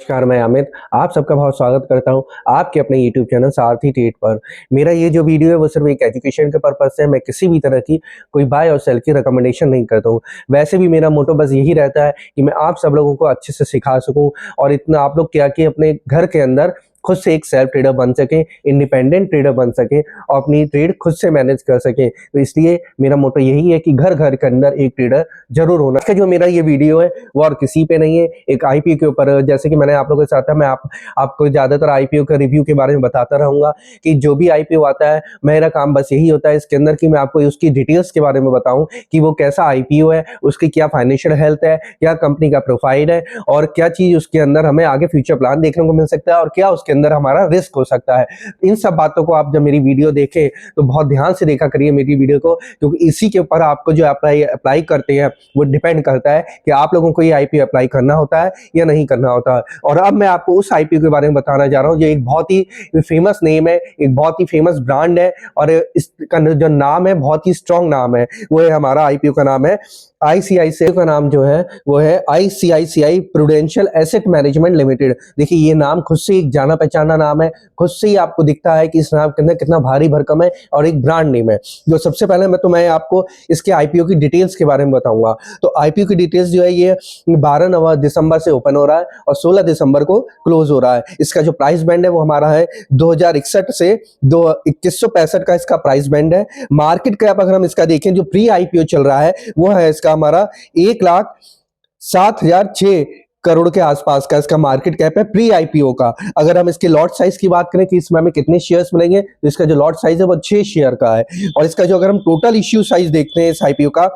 नमस्कार, मैं अमित आप सबका बहुत स्वागत करता हूं आपके अपने यूट्यूब चैनल सारथी ट्रेड पर। मेरा ये जो वीडियो है वो सिर्फ एक एजुकेशन के पर्पज से, मैं किसी भी तरह की कोई बाय और सेल की रिकमेंडेशन नहीं करता हूं। वैसे भी मेरा मोटो बस यही रहता है कि मैं आप सब लोगों को अच्छे से सिखा सकूं और इतना आप लोग क्या कि अपने घर के अंदर खुद से एक सेल्फ ट्रेडर बन सकें, इंडिपेंडेंट ट्रेडर बन सकें और अपनी ट्रेड खुद से मैनेज कर सकें। तो इसलिए मेरा मोटो यही है कि घर घर के अंदर एक ट्रेडर जरूर होना। इसका जो मेरा ये वीडियो है वो और किसी पे नहीं है, एक आईपीओ के ऊपर है। जैसे कि मैंने आप लोगों के साथ मैं आपको ज्यादातर आईपीओ का रिव्यू के बारे में बताता रहूंगा कि जो भी आईपीओ आता है मेरा काम बस यही होता है इसके अंदर कि मैं आपको उसकी डिटेल्स के बारे में बताऊं कि वो कैसा आईपीओ है, उसकी क्या फाइनेंशियल हेल्थ है, क्या कंपनी का प्रोफाइल है और क्या चीज उसके अंदर हमें आगे फ्यूचर प्लान देखने को मिल सकता है और क्या उसके अंदर हमारा रिस्क हो सकता है। इन सब बातों को आप जब मेरी वीडियो देखें तो बहुत ध्यान से देखा करिए मेरी वीडियो को, क्योंकि इसी के ऊपर आपको जो अप्लाई करते हैं वो डिपेंड करता है कि आप लोगों को ये आईपीओ अप्लाई करना होता है या नहीं करना होता है। और अब मैं आपको उस आईपीओ के बारे में बताना जा रहा हूँ जो एक बहुत ही फेमस नेम है, एक बहुत ही फेमस ब्रांड है और इसका जो नाम है बहुत ही स्ट्रॉन्ग नाम है। वो है हमारा आईपीओ का नाम है आईसीआईसीआई का नाम जो है वो है ICICI prudential asset management limited. देखिए ये नाम खुद से एक जाना पहचाना नाम है, खुद से ही आपको दिखता है कि इस नाम के अंदर कितना भारी भरकम है और एक ब्रांड नेम है। जो सबसे पहले मैं आपको इसके आईपीओ की डिटेल्स के बारे में बताऊंगा। तो आईपीओ की डिटेल्स जो है ये 12 दिसंबर से ओपन हो रहा है और 16 दिसंबर को क्लोज हो रहा है। इसका जो प्राइस बैंड है वो हमारा है 2061 से 2165 का इसका प्राइस बैंड है। मार्केट कैप अगर हम इसका देखें जो प्री आईपीओ चल रहा है वो है इसका हमारा 1,07,006 करोड़ के आसपास का इसका मार्केट कैप है प्री आईपीओ का। अगर हम इसके लॉट साइज की बात करें कि इसमें हमें कितने शेयर्स मिलेंगे तो इसका जो लॉट साइज है वो 6 शेयर का है और इसका जो अगर हम टोटल इश्यू साइज देखते हैं इस आईपीओ का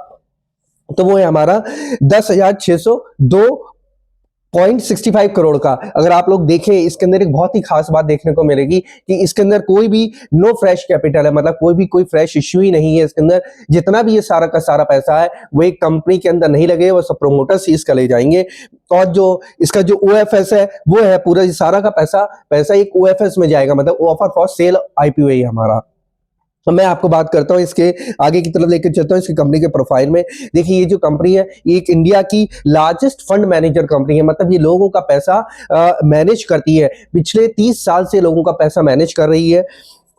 तो वो है हमारा 10,602.65 करोड़ का। अगर आप लोग देखें इसके अंदर एक बहुत ही खास बात देखने को मिलेगी कि इसके अंदर कोई भी नो फ्रेश कैपिटल है, मतलब कोई फ्रेश इश्यू ही नहीं है। इसके अंदर जितना भी ये सारा का सारा पैसा है वो एक कंपनी के अंदर नहीं लगे, वो सब प्रोमोटर्स ही इसका ले जाएंगे। और जो इसका जो ओएफएस है वो है पूरा सारा का पैसा एक ओएफएस में जाएगा, मतलब ऑफर फॉर सेल आईपीओ है हमारा। तो मैं आपको बात करता हूं इसके आगे की तरफ लेकर चलता हूं इसकी कंपनी के प्रोफाइल में। देखिए ये जो कंपनी है ये एक इंडिया की लार्जेस्ट फंड मैनेजर कंपनी है, मतलब ये लोगों का पैसा मैनेज करती है। पिछले 30 साल से लोगों का पैसा मैनेज कर रही है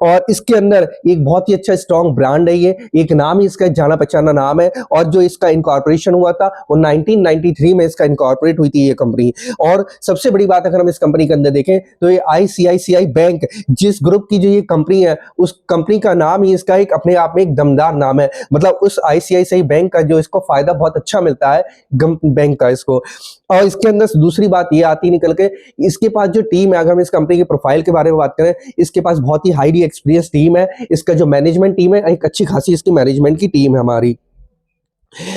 और इसके अंदर एक बहुत ही अच्छा स्ट्रॉन्ग ब्रांड है। ये एक नाम ही इसका जाना पहचाना नाम है और जो इसका इनकॉर्पोरेशन हुआ था वो 1993 में इसका इनकॉर्पोरेट हुई थी ये कंपनी। और सबसे बड़ी बात अगर हम इस कंपनी के अंदर देखें तो ये आईसीआईसीआई बैंक जिस ग्रुप की जो ये कंपनी है उस कंपनी का नाम ही इसका एक अपने आप में एक दमदार नाम है। मतलब उस आईसीआईसीआई बैंक का जो इसको फायदा बहुत अच्छा मिलता है बैंक का इसको। और इसके अंदर दूसरी बात ये आती निकल के इसके पास जो टीम है, अगर हम इस कंपनी के प्रोफाइल के बारे में बात करें, इसके पास बहुत ही हाईली एक्सपीरियंस टीम है। इसका जो मैनेजमेंट टीम है एक अच्छी खासी इसकी मैनेजमेंट की टीम है हमारी।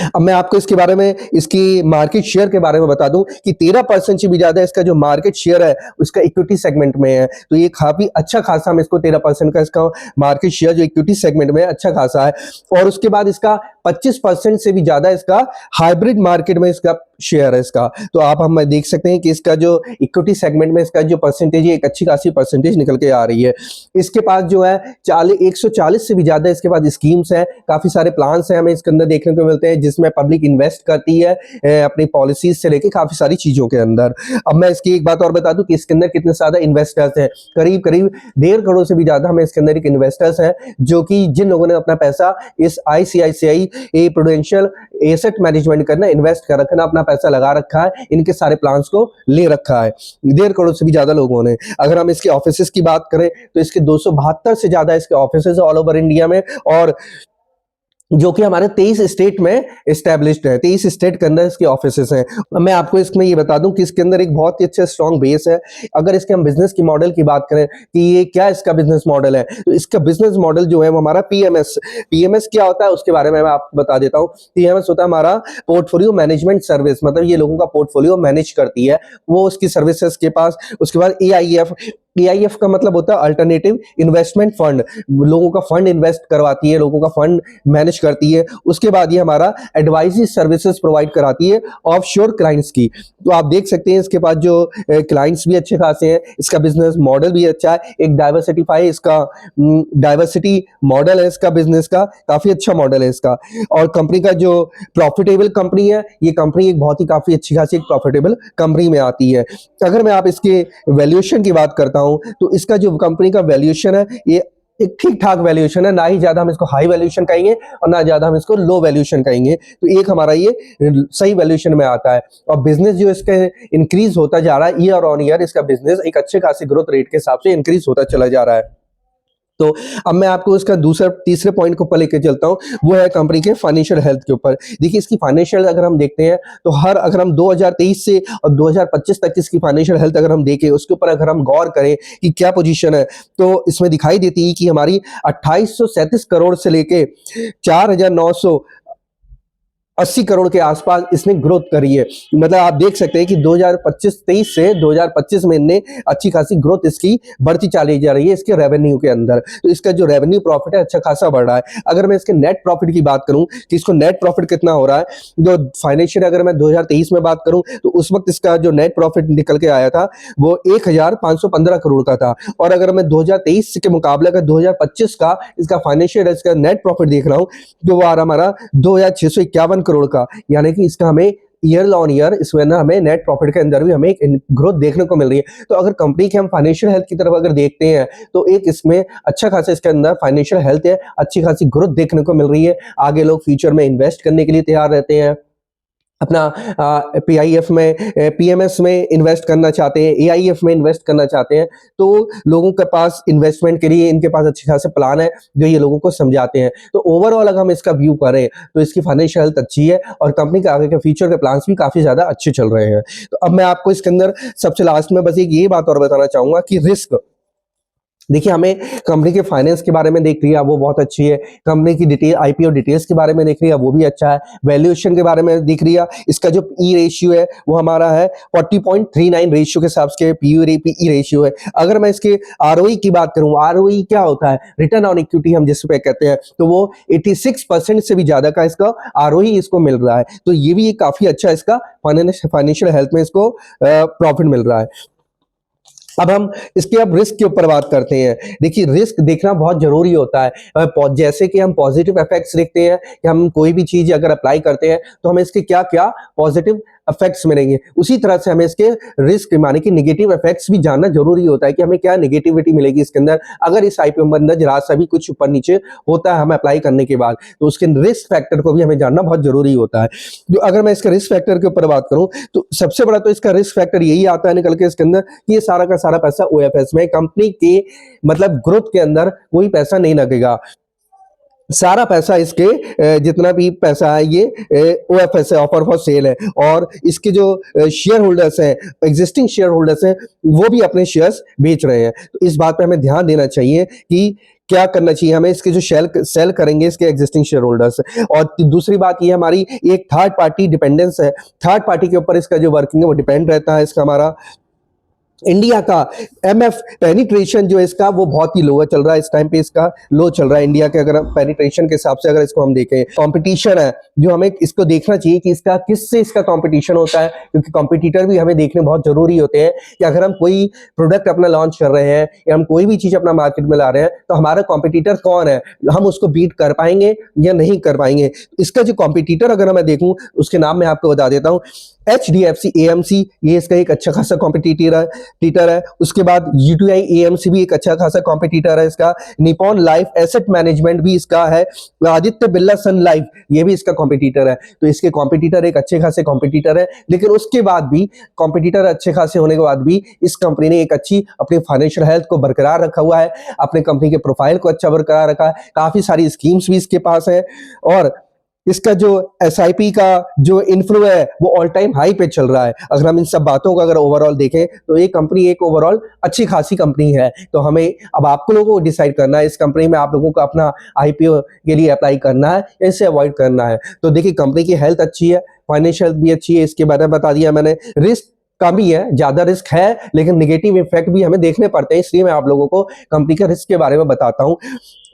अब मैं आपको इसके बारे में इसकी मार्केट शेयर के बारे में बता दूं कि 13% से भी ज्यादा इसका जो मार्केट शेयर है उसका इक्विटी सेगमेंट में है। तो ये काफी अच्छा खासा हम इसको 13% का इसका मार्केट शेयर जो इक्विटी सेगमेंट में अच्छा खासा है। और उसके बाद इसका 25% से भी ज्यादा इसका हाइब्रिड मार्केट में इसका शेयर है इसका। तो हम देख सकते हैं कि इसका जो इक्विटी सेगमेंट में इसका जो परसेंटेज है एक अच्छी खासी परसेंटेज निकल के आ रही है। इसके पास जो है 140 से भी ज्यादा इसके पास स्कीम्स हैं, काफी सारे प्लान्स हैं हमें इसके अंदर देखने को मिलते हैं जिसमें पब्लिक इन्वेस्ट करती है अपनी पॉलिसीज से लेके काफी सारी चीजों के अंदर। अब मैं इसकी एक बात और बता दूं कि इसके अंदर कितने ज्यादा इन्वेस्टर्स हैं, करीब 1.5 करोड़ से भी ज्यादा हमें इसके अंदर एक इन्वेस्टर्स हैं जो कि जिन लोगों ने अपना पैसा इस आईसीआईसीआई प्रूडेंशियल एसेट मैनेजमेंट करना इन्वेस्ट कर रखना, अपना पैसा लगा रखा है, इनके सारे प्लान्स को ले रखा है 1.5 करोड़ से भी ज्यादा लोगों ने। अगर हम इसके ऑफिसेस की बात करें तो इसके 272 से ज्यादा इसके ऑफिसेस ऑल ओवर इंडिया में और जो कि हमारे 23 स्टेट में एस्टेब्लिश्ड है, 23 स्टेट के अंदर इसके ऑफिसेस हैं। मैं आपको इसमें ये बता दूं कि इसके अंदर एक बहुत ही अच्छा स्ट्रॉन्ग बेस है। अगर इसके हम बिजनेस की मॉडल की बात करें कि ये क्या इसका बिजनेस मॉडल है तो इसका बिजनेस मॉडल जो है वो हमारा पीएमएस क्या होता है उसके बारे में मैं आपको बता देता हूँ। पीएमएस होता है हमारा पोर्टफोलियो मैनेजमेंट सर्विस, मतलब ये लोगों का पोर्टफोलियो मैनेज करती है वो उसकी सर्विसेज के पास। उसके बाद एआईएफ AIF का मतलब होता है अल्टरनेटिव इन्वेस्टमेंट फंड, लोगों का फंड इन्वेस्ट करवाती है, लोगों का फंड मैनेज करती है। उसके बाद ये हमारा एडवाइजरी सर्विसेज प्रोवाइड कराती है ऑफशोर क्लाइंट्स की। तो आप देख सकते हैं इसके पास जो क्लाइंट्स भी अच्छे खासे हैं, इसका बिजनेस मॉडल भी अच्छा है, एक डाइवर्सिटीफाई इसका डाइवर्सिटी मॉडल है इसका बिजनेस का, काफी अच्छा मॉडल है इसका। और कंपनी का जो प्रॉफिटेबल कंपनी है, ये कंपनी एक बहुत ही काफी अच्छी खासी एक प्रॉफिटेबल कंपनी में आती है। अगर मैं आप इसके वैल्यूएशन की बात करता हूं तो इसका जो कंपनी का वैल्यूएशन है ये एक ठीक ठाक वैल्यूएशन है, ना ही ज्यादा हम इसको हाई वैल्यूएशन कहेंगे और ना ज्यादा हम इसको लो वैल्यूएशन कहेंगे। तो एक हमारा ये सही वैल्यूएशन में आता है। और बिजनेस जो इसका इंक्रीज होता जा रहा है ईयर ऑन ईयर, इसका बिजनेस एक अच्छे खासी ग्रोथ रेट के हिसाब से इंक्रीज होता चला जा रहा है। तो अब मैं आपको इसका दूसरा तीसरे पॉइंट के ऊपर लेके चलता हूँ, वो है कंपनी के फाइनेंशियल हेल्थ के ऊपर। देखिए इसकी फाइनेंशियल अगर हम देखते हैं तो अगर हम 2023 से और 2025 तक इसकी फाइनेंशियल हेल्थ अगर हम देखें, उसके ऊपर अगर हम गौर करें कि क्या पोजीशन है, तो इसमें दिखाई देती है कि हमारी 2837 करोड़ से लेके 4980 करोड़ के आसपास इसने ग्रोथ करी है। मतलब आप देख सकते हैं कि 2025-23 से 2025 में इनने अच्छी खासी ग्रोथ इसकी बढ़ती चली जा रही है इसके रेवेन्यू के अंदर। तो इसका जो रेवेन्यू प्रॉफिट है अच्छा खासा बढ़ रहा है। अगर मैं इसके नेट प्रॉफिट की बात करूं कि इसको नेट प्रॉफिट कितना हो रहा है, जो फाइनेंशियल अगर मैं 2023 में बात करूं तो उस वक्त इसका जो नेट प्रॉफिट निकल के आया था वो 1515 करोड़ का था। और अगर मैं 2023 के मुकाबले का 2025 का इसका फाइनेंशियल इसका नेट प्रॉफिट देख रहा हूं तो वो आ रहा हमारा 2651 करोड़ का, यानी कि इसका हमें ईयर ऑन ईयर इसमें ना हमें नेट प्रॉफिट के अंदर भी हमें एक ग्रोथ देखने को मिल रही है। तो अगर कंपनी के हम फाइनेंशियल हेल्थ की तरफ अगर देखते हैं तो एक इसमें अच्छा खासा इसके अंदर फाइनेंशियल हेल्थ है, अच्छी खासी ग्रोथ देखने को मिल रही है। आगे लोग फ्यूचर में इन्वेस्ट करने के लिए तैयार रहते हैं, अपना PIF में PMS में इन्वेस्ट करना चाहते हैं, AIF में इन्वेस्ट करना चाहते हैं। तो लोगों के पास इन्वेस्टमेंट के लिए इनके पास अच्छे खासे प्लान है जो ये लोगों को समझाते हैं। तो ओवरऑल अगर हम इसका व्यू करें तो इसकी फाइनेंशियल हेल्थ अच्छी है और कंपनी के आगे के फ्यूचर के प्लान्स भी काफी ज्यादा अच्छे चल रहे हैं। तो अब मैं आपको इसके अंदर सबसे लास्ट में बस एक ये बात और बताना चाहूंगा कि रिस्क, देखिए हमें कंपनी के फाइनेंस के बारे में देख लिया वो बहुत अच्छी है, कंपनी की डिटेल IPO डिटेल्स के बारे में देख लिया वो भी अच्छा है, वैल्यूएशन के बारे में देख लिया, इसका जो PE रेशियो है वो हमारा है 40.39 रेशियो के हिसाब से PE रेशियो है। अगर मैं इसके ROE की बात करूं, ROE क्या होता है, रिटर्न ऑन इक्विटी हम जिस पे कहते हैं, तो वो 86% से भी ज्यादा का इसका ROE इसको मिल रहा है। तो ये भी काफी अच्छा इसका फाइनेंशियल हेल्थ में इसको प्रॉफिट मिल रहा है। अब हम इसके अब रिस्क के ऊपर बात करते हैं। देखिए रिस्क देखना बहुत जरूरी होता है। जैसे कि हम पॉजिटिव इफेक्ट्स देखते हैं कि हम कोई भी चीज अगर अप्लाई करते हैं तो हमें इसके क्या क्या पॉजिटिव इफेक्ट्स मिलेंगे, उसी तरह से हमें इसके रिस्क माने कि नेगेटिव इफेक्ट्स भी जानना जरूरी होता है कि हमें क्या नेगेटिविटी मिलेगी इसके अंदर अगर इस IPO में अंदर जरा सा भी कुछ ऊपर नीचे होता है हमें अप्लाई करने के बाद, तो उसके रिस्क फैक्टर को भी हमें जानना बहुत जरूरी होता है। तो अगर मैं इसके रिस्क फैक्टर के ऊपर बात करूं तो सबसे बड़ा तो इसका रिस्क फैक्टर यही आता है निकल के इसके अंदर कि ये सारा का सारा पैसा OFS में, कंपनी के मतलब ग्रोथ के अंदर कोई पैसा नहीं लगेगा, सारा पैसा इसके जितना भी पैसा है ये OFS है, ऑफर फॉर सेल है। और इसके जो शेयर होल्डर्स हैं, एग्जिस्टिंग शेयर होल्डर्स हैं, वो भी अपने शेयर्स बेच रहे हैं। तो इस बात पे हमें ध्यान देना चाहिए कि क्या करना चाहिए हमें, इसके जो सेल करेंगे इसके एग्जिस्टिंग शेयर होल्डर्स। और दूसरी बात ये हमारी एक थर्ड पार्टी डिपेंडेंस है, थर्ड पार्टी के ऊपर इसका जो वर्किंग है वो डिपेंड रहता है। इसका हमारा इंडिया का MF पेनिट्रेशन जो है इसका वो बहुत ही लो चल रहा है, इस टाइम पे इसका लो चल रहा है इंडिया के अगर पेनिट्रेशन के हिसाब से अगर इसको हम देखें। कंपटीशन है जो हमें इसको देखना चाहिए कि इसका किससे इसका कंपटीशन होता है, क्योंकि कंपटीटर भी हमें देखने बहुत जरूरी होते हैं कि अगर हम कोई प्रोडक्ट अपना लॉन्च कर रहे हैं या हम कोई भी चीज अपना मार्केट में ला रहे हैं तो हमारा कॉम्पिटिटर कौन है, हम उसको बीट कर पाएंगे या नहीं कर पाएंगे। इसका जो कॉम्पिटिटर अगर मैं देखूं उसके नाम मैं आपको बता देता हूं, HDFC AMC ये इसका एक अच्छा खासा कॉम्पिटिटर है। उसके बाद UTI AMC भी एक अच्छा खासा कॉम्पिटिटर है इसका, निपॉन लाइफ एसेट मैनेजमेंट भी इसका है, आदित्य बिरला सन लाइफ ये भी इसका कॉम्पिटिटर है। तो इसके कॉम्पिटिटर एक अच्छे खासे कॉम्पिटिटर है, लेकिन उसके बाद भी कॉम्पिटिटर अच्छे खासे होने के बाद भी इस कंपनी ने एक अच्छी अपनी फाइनेंशियल हेल्थ को बरकरार रखा हुआ है, अपने कंपनी के प्रोफाइल को अच्छा बरकरार रखा है, काफी सारी स्कीम्स भी इसके पास है। और इसका जो SIP का जो इनफ्लो है वो ऑल टाइम हाई पे चल रहा है। अगर हम इन सब बातों को अगर ओवरऑल देखें तो ये कंपनी एक ओवरऑल अच्छी खासी कंपनी है। तो हमें अब आपको लोगों को डिसाइड करना है इस कंपनी में आप लोगों को अपना IPO के लिए अप्लाई करना है या इसे अवॉइड करना है। तो देखिए कंपनी की हेल्थ अच्छी है, फाइनेंशियल भी अच्छी है, इसके बारे में बता दिया मैंने। रिस्क कम ही है, ज्यादा रिस्क है, लेकिन नेगेटिव इफेक्ट भी हमें देखने पड़ते हैं, इसलिए मैं आप लोगों को कंपनी के रिस्क के बारे में बताता हूं।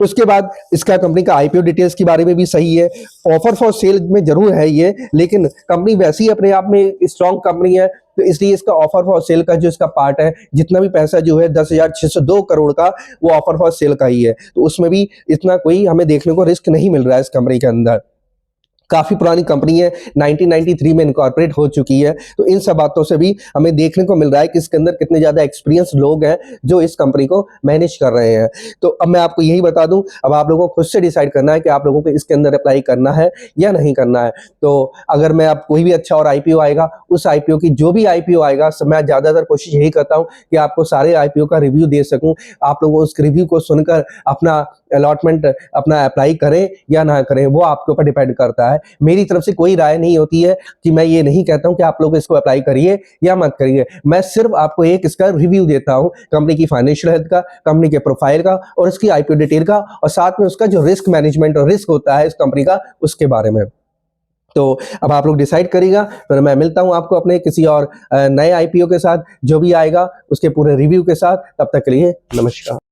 उसके बाद इसका कंपनी का आईपीओ डिटेल्स के बारे में भी सही है, ऑफर फॉर सेल में जरूर है ये, लेकिन कंपनी वैसी अपने आप में स्ट्रॉन्ग कंपनी है, तो इसलिए इसका ऑफर फॉर सेल का जो इसका पार्ट है, जितना भी पैसा जो है 10,602 करोड़ का, वो ऑफर फॉर सेल का ही है, तो उसमें भी इतना कोई हमें देखने को रिस्क नहीं मिल रहा है इस कंपनी के अंदर। काफी पुरानी कंपनी है, 1993 में इनकॉर्पोरेट हो चुकी है, तो इन सब बातों से भी हमें देखने को मिल रहा है कि इसके अंदर कितने ज्यादा एक्सपीरियंस लोग हैं जो इस कंपनी को मैनेज कर रहे हैं। तो अब मैं आपको यही बता दूं, अब आप लोगों को खुद से डिसाइड करना है कि आप लोगों को इसके अंदर अप्लाई करना है या नहीं करना है। तो अगर मैं आप कोई भी अच्छा और आईपीओ आएगा, उस आईपीओ की जो भी आईपीओ आएगा, मैं ज्यादातर कोशिश यही करता हूं कि आपको सारे आईपीओ का रिव्यू दे सकूं, आप लोग उस रिव्यू को सुनकर अपना अलॉटमेंट अपना अप्लाई करें या ना करें, वो आपके ऊपर डिपेंड करता है। मेरी तरफ से कोई राय नहीं होती है कि मैं ये नहीं कहता हूं कि आप लोग इसको अप्लाई करिए या मत करिए, मैं सिर्फ आपको एक इसका रिव्यू देता हूं, कंपनी की फाइनेंशियल हेल्थ का, कंपनी के प्रोफाइल का और इसकी आईपीओ डिटेल का, और साथ में उसका जो रिस्क मैनेजमेंट और रिस्क होता है इस कंपनी का, उसके बारे में। तो अब आप लोग डिसाइड करिएगा, फिर मैं मिलता हूं आपको अपने किसी और नए आईपीओ के साथ, जो भी आएगा उसके पूरे रिव्यू के साथ। तब तक के लिए नमस्कार।